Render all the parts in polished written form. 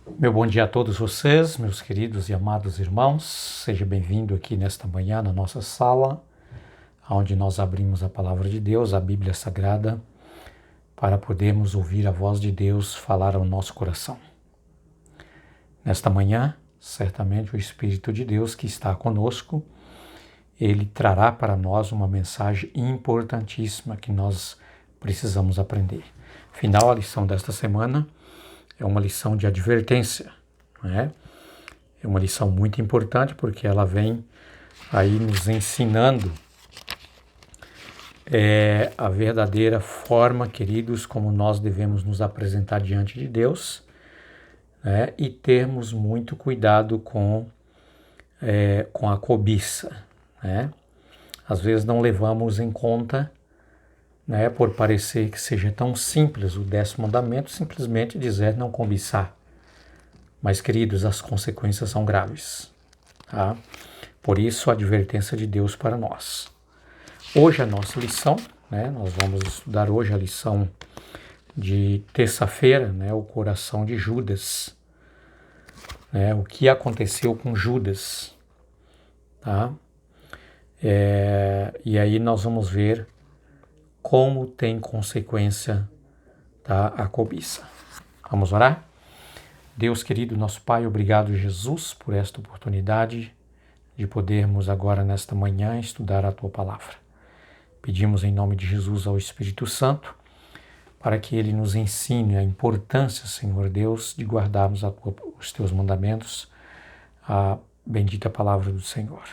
Meu bom dia a todos vocês, meus queridos e amados irmãos. Seja bem-vindo aqui nesta manhã na nossa sala, onde nós abrimos a palavra de Deus, a Bíblia Sagrada, para podermos ouvir a voz de Deus falar ao nosso coração. Nesta manhã, certamente o Espírito de Deus que está conosco, ele trará para nós uma mensagem importantíssima que nós precisamos aprender. Afinal, a lição desta semana é uma lição de advertência, não é? É uma lição muito importante porque ela vem aí nos ensinando a verdadeira forma, queridos, como nós devemos nos apresentar diante de Deus, né? E termos muito cuidado com a cobiça, né? Às vezes não levamos em conta, né, por parecer que seja tão simples o 10º mandamento, simplesmente dizer não cobiçar. Mas, queridos, as consequências são graves, tá? Por isso, a advertência de Deus para nós. Hoje a nossa lição, né, nós vamos estudar hoje a lição de terça-feira, né, o coração de Judas, né, o que aconteceu com Judas, tá? E aí nós vamos ver como tem consequência, tá, a cobiça. Vamos orar? Deus querido, nosso Pai, obrigado, Jesus, por esta oportunidade de podermos agora nesta manhã estudar a Tua Palavra. Pedimos em nome de Jesus ao Espírito Santo para que Ele nos ensine a importância, Senhor Deus, de guardarmos os Teus mandamentos, a bendita Palavra do Senhor.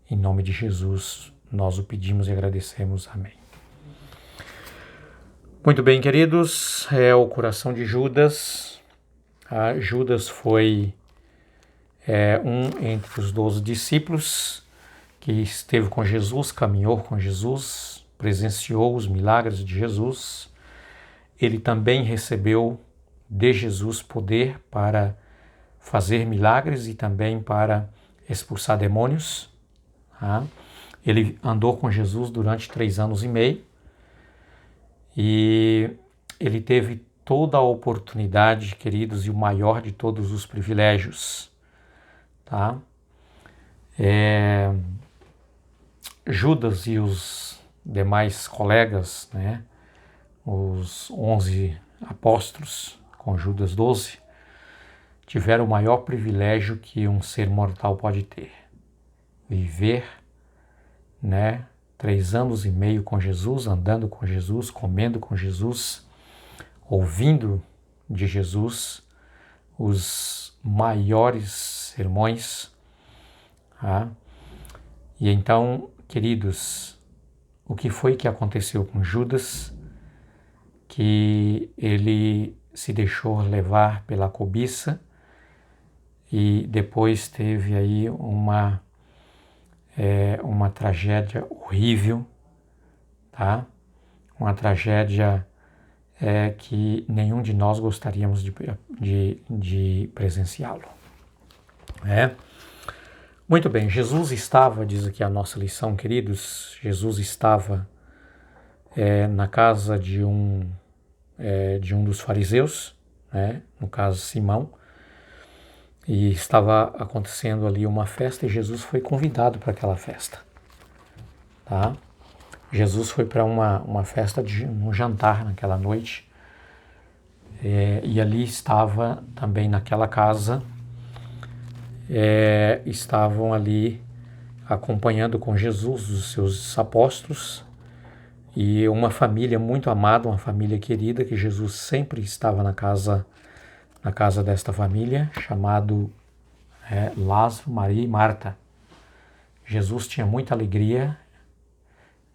Em nome de Jesus, nós o pedimos e agradecemos. Amém. Muito bem, queridos, é o coração de Judas. Judas foi um entre os 12 discípulos que esteve com Jesus, caminhou com Jesus, presenciou os milagres de Jesus. Ele também recebeu de Jesus poder para fazer milagres e também para expulsar demônios. Ele andou com Jesus durante 3 anos e meio e ele teve toda a oportunidade, queridos, e o maior de todos os privilégios, tá? Judas e os demais colegas, né, os 11 apóstolos, com Judas 12, tiveram o maior privilégio que um ser mortal pode ter. Viver, né, 3 anos e meio com Jesus, andando com Jesus, comendo com Jesus, ouvindo de Jesus os maiores sermões. E então, queridos, o que foi que aconteceu com Judas? Que ele se deixou levar pela cobiça e depois teve aí uma tragédia horrível, tá? Uma tragédia que nenhum de nós gostaríamos de presenciá-lo. Muito bem, Jesus estava, diz aqui a nossa lição, queridos, Jesus estava na casa de um dos fariseus, né? No caso Simão, e estava acontecendo ali uma festa e Jesus foi convidado para aquela festa, tá? Jesus foi para uma festa, um jantar naquela noite, e ali estava também naquela casa, estavam ali acompanhando com Jesus os seus apóstolos e uma família muito amada, uma família querida, que Jesus sempre estava na casa desta família, chamado Lázaro, Maria e Marta. Jesus tinha muita alegria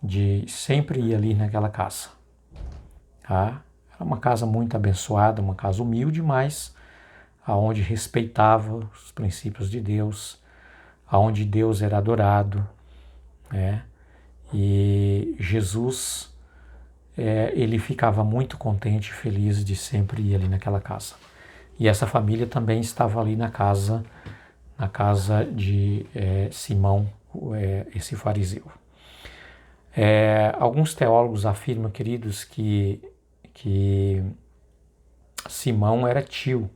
de sempre ir ali naquela casa. Tá? Era uma casa muito abençoada, uma casa humilde, mas aonde respeitava os princípios de Deus, aonde Deus era adorado, né? E Jesus, ele ficava muito contente e feliz de sempre ir ali naquela casa. E essa família também estava ali na casa de Simão, esse fariseu. Alguns teólogos afirmam, queridos, que Simão era tio,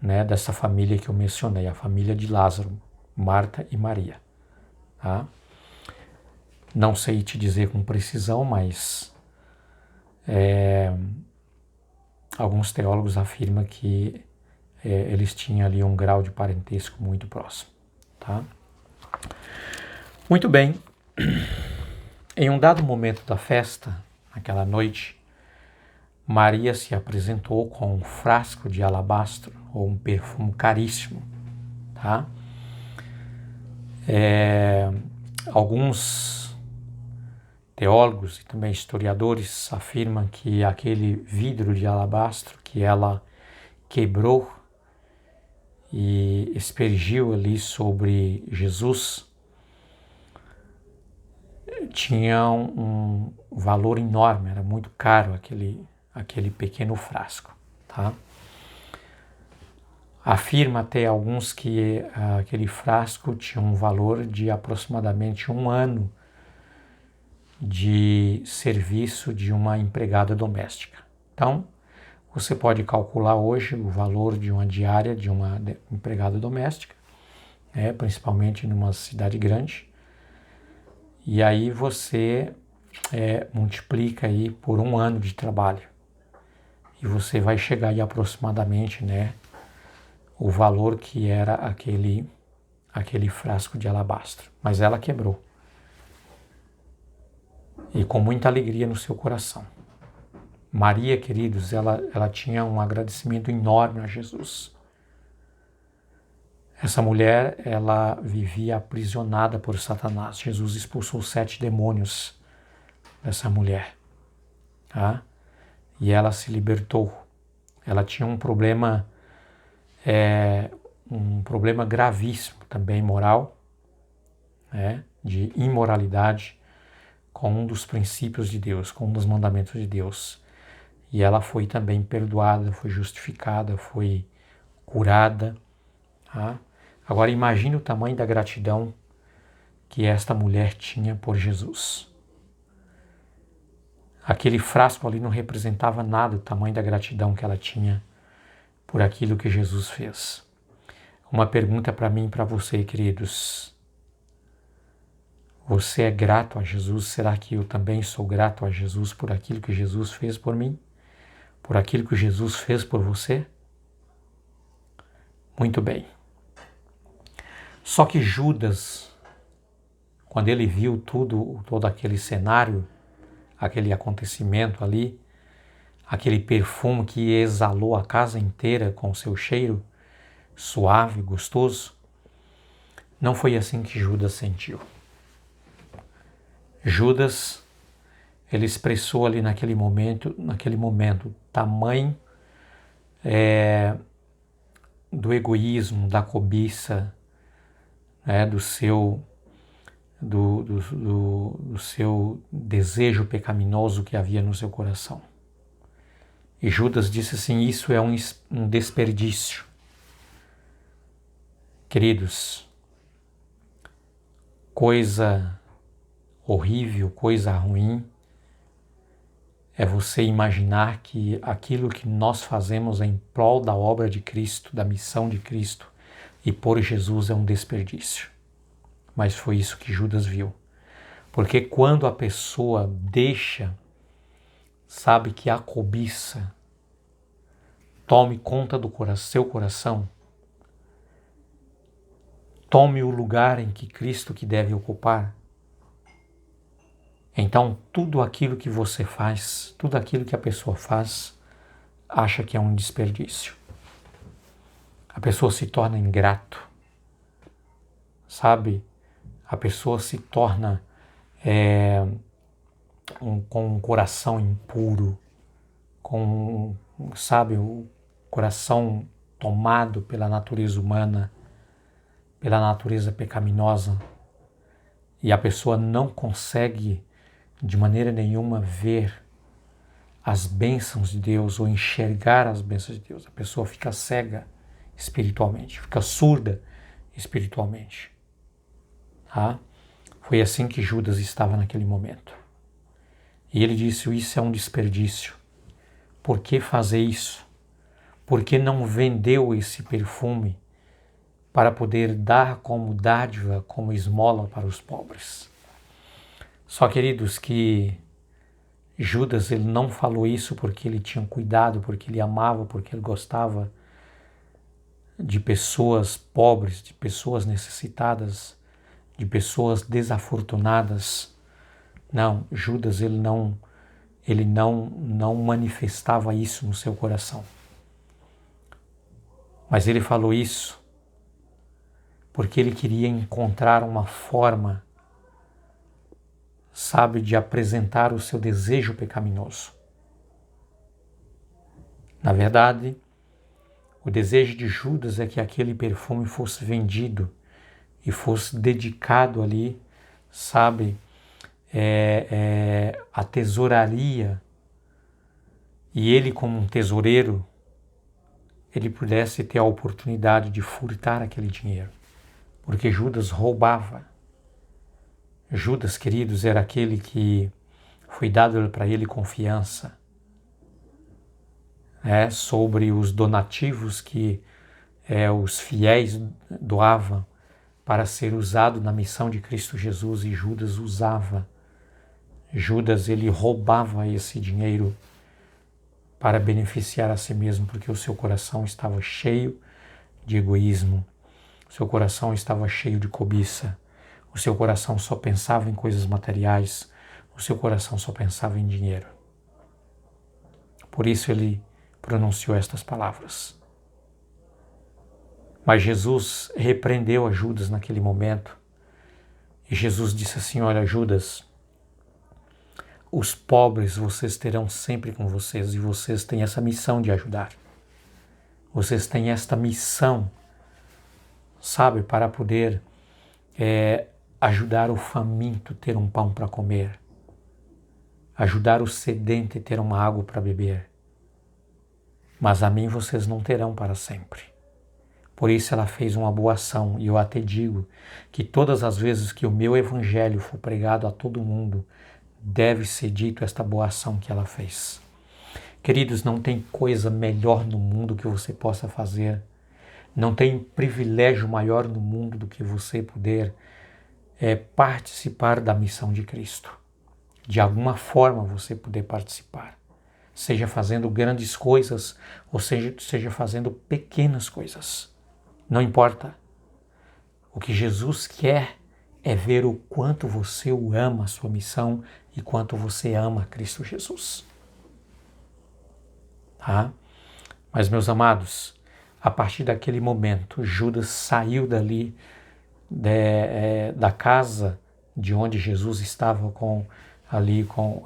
né, dessa família que eu mencionei, a família de Lázaro, Marta e Maria. Tá? Não sei te dizer com precisão, mas alguns teólogos afirmam que eles tinham ali um grau de parentesco muito próximo. Tá? Muito bem. Em um dado momento da festa, naquela noite, Maria se apresentou com um frasco de alabastro, ou um perfume caríssimo. Tá? Alguns teólogos e também historiadores afirmam que aquele vidro de alabastro que ela quebrou e aspergiu ali sobre Jesus tinha um valor enorme, era muito caro aquele pequeno frasco. Tá? Afirma até alguns que aquele frasco tinha um valor de aproximadamente 1 ano de serviço de uma empregada doméstica. Então, você pode calcular hoje o valor de uma diária de uma empregada doméstica, principalmente numa cidade grande, e aí você multiplica aí por 1 ano de trabalho e você vai chegar aí aproximadamente, o valor que era aquele frasco de alabastro. Mas ela quebrou. E com muita alegria no seu coração. Maria, queridos, ela tinha um agradecimento enorme a Jesus. Essa mulher, ela vivia aprisionada por Satanás. Jesus expulsou 7 demônios dessa mulher. Tá? E ela se libertou. Ela tinha um problema gravíssimo também moral, de imoralidade, com um dos princípios de Deus, com um dos mandamentos de Deus. E ela foi também perdoada, foi justificada, foi curada. Tá? Agora imagine o tamanho da gratidão que esta mulher tinha por Jesus. Aquele frasco ali não representava nada, o tamanho da gratidão que ela tinha por aquilo que Jesus fez. Uma pergunta para mim e para você, queridos. Você é grato a Jesus? Será que eu também sou grato a Jesus por aquilo que Jesus fez por mim? Por aquilo que Jesus fez por você? Muito bem. Só que Judas, quando ele viu todo aquele cenário, aquele acontecimento ali, aquele perfume que exalou a casa inteira com seu cheiro suave, gostoso, não foi assim que Judas sentiu. Judas, ele expressou ali naquele momento, tamanho do egoísmo, da cobiça, do seu desejo pecaminoso que havia no seu coração. E Judas disse assim, isso é um desperdício. Queridos, coisa horrível, coisa ruim, é você imaginar que aquilo que nós fazemos em prol da obra de Cristo, da missão de Cristo e por Jesus é um desperdício. Mas foi isso que Judas viu. Porque quando a pessoa deixa, sabe, que a cobiça tome conta do seu coração, tome o lugar em que Cristo que deve ocupar, então tudo aquilo que você faz, tudo aquilo que a pessoa faz, acha que é um desperdício. A pessoa se torna ingrato, sabe? A pessoa se torna com um coração impuro, com, sabe, o coração tomado pela natureza humana, pela natureza pecaminosa, e a pessoa não consegue de maneira nenhuma ver as bênçãos de Deus ou enxergar as bênçãos de Deus. A pessoa fica cega espiritualmente, fica surda espiritualmente. Tá? Foi assim que Judas estava naquele momento. E ele disse, isso é um desperdício. Por que fazer isso? Por que não vendeu esse perfume para poder dar como dádiva, como esmola para os pobres? Só, queridos, que Judas, ele não falou isso porque ele tinha cuidado, porque ele amava, porque ele gostava de pessoas pobres, de pessoas necessitadas, de pessoas desafortunadas. Não, Judas, ele não manifestava isso no seu coração. Mas ele falou isso porque ele queria encontrar uma forma, sabe, de apresentar o seu desejo pecaminoso. Na verdade, o desejo de Judas é que aquele perfume fosse vendido e fosse dedicado ali, sabe, a tesouraria, e ele, como um tesoureiro, ele pudesse ter a oportunidade de furtar aquele dinheiro, porque Judas roubava. Judas, queridos, era aquele que foi dado para ele confiança, sobre os donativos que os fiéis doavam para ser usado na missão de Cristo Jesus, e Judas usava. Judas, ele roubava esse dinheiro para beneficiar a si mesmo, porque o seu coração estava cheio de egoísmo, o seu coração estava cheio de cobiça, o seu coração só pensava em coisas materiais, o seu coração só pensava em dinheiro. Por isso ele pronunciou estas palavras. Mas Jesus repreendeu a Judas naquele momento, e Jesus disse assim: olha, Judas, os pobres vocês terão sempre com vocês, e vocês têm essa missão de ajudar. Vocês têm esta missão, sabe, para poder ajudar o faminto a ter um pão para comer, ajudar o sedente a ter uma água para beber. Mas a mim vocês não terão para sempre. Por isso ela fez uma boa ação, e eu até digo que todas as vezes que o meu evangelho for pregado a todo mundo, deve ser dito esta boa ação que ela fez. Queridos, não tem coisa melhor no mundo que você possa fazer, não tem privilégio maior no mundo do que você poder participar da missão de Cristo. De alguma forma você poder participar, seja fazendo grandes coisas ou seja fazendo pequenas coisas. Não importa. O que Jesus quer é ver o quanto você o ama, a sua missão, e quanto você ama Cristo Jesus. Tá? Mas, meus amados, a partir daquele momento, Judas saiu dali, da casa de onde Jesus estava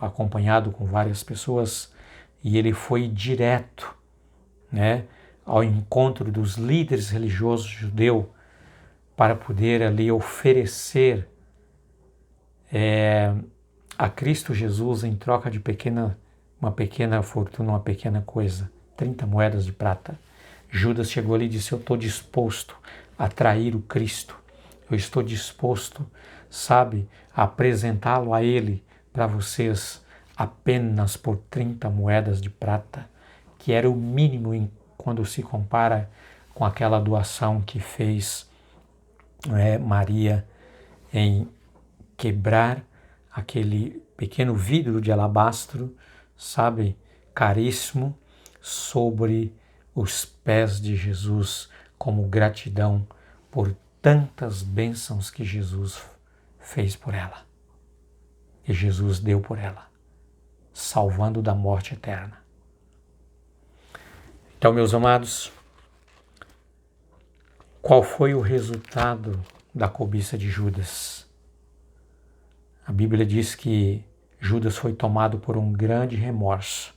acompanhado com várias pessoas, e ele foi direto, ao encontro dos líderes religiosos judeus para poder ali oferecer a Cristo Jesus em troca de uma pequena fortuna, uma pequena coisa, 30 moedas de prata. Judas chegou ali e disse: eu estou disposto a trair o Cristo, eu estou disposto, sabe, a apresentá-lo a ele para vocês apenas por 30 moedas de prata, que era o mínimo quando se compara com aquela doação que fez Maria em quebrar aquele pequeno vidro de alabastro, sabe, caríssimo, sobre os pés de Jesus, como gratidão por tantas bênçãos que Jesus fez por ela, que Jesus deu por ela, salvando da morte eterna. Então, meus amados, qual foi o resultado da cobiça de Judas? A Bíblia diz que Judas foi tomado por um grande remorso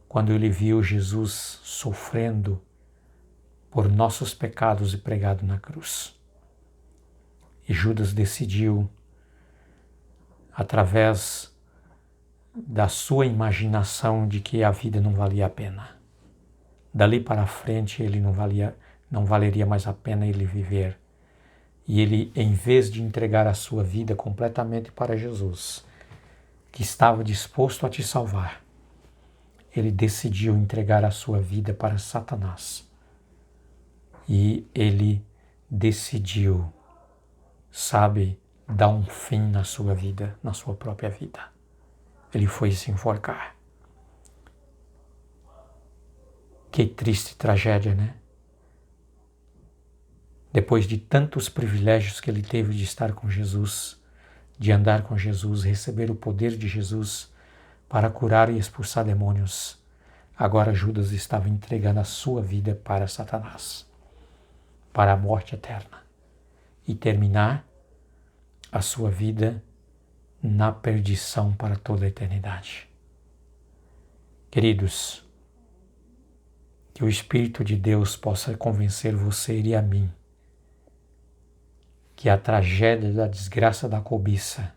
quando ele viu Jesus sofrendo por nossos pecados e pregado na cruz. E Judas decidiu, através da sua imaginação, de que a vida não valia a pena. Dali para frente ele não valeria mais a pena ele viver. E ele, em vez de entregar a sua vida completamente para Jesus, que estava disposto a te salvar, ele decidiu entregar a sua vida para Satanás. E ele decidiu, dar um fim na sua vida, na sua própria vida. Ele foi se enforcar. Que triste tragédia, né? Depois de tantos privilégios que ele teve de estar com Jesus, de andar com Jesus, receber o poder de Jesus para curar e expulsar demônios, agora Judas estava entregando a sua vida para Satanás, para a morte eterna, e terminar a sua vida na perdição para toda a eternidade. Queridos, que o Espírito de Deus possa convencer você e a mim que a tragédia da desgraça da cobiça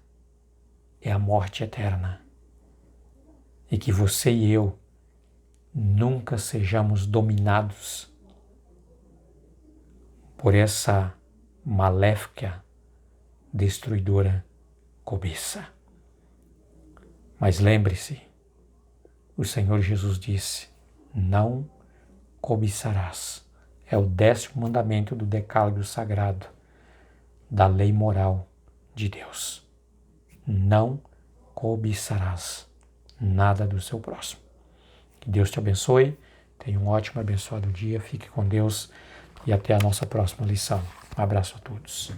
é a morte eterna, e que você e eu nunca sejamos dominados por essa maléfica, destruidora cobiça. Mas lembre-se, o Senhor Jesus disse: não cobiçarás. É o 10º mandamento do decálogo sagrado, da lei moral de Deus. Não cobiçarás nada do seu próximo. Que Deus te abençoe. Tenha um ótimo e abençoado dia. Fique com Deus e até a nossa próxima lição. Um abraço a todos.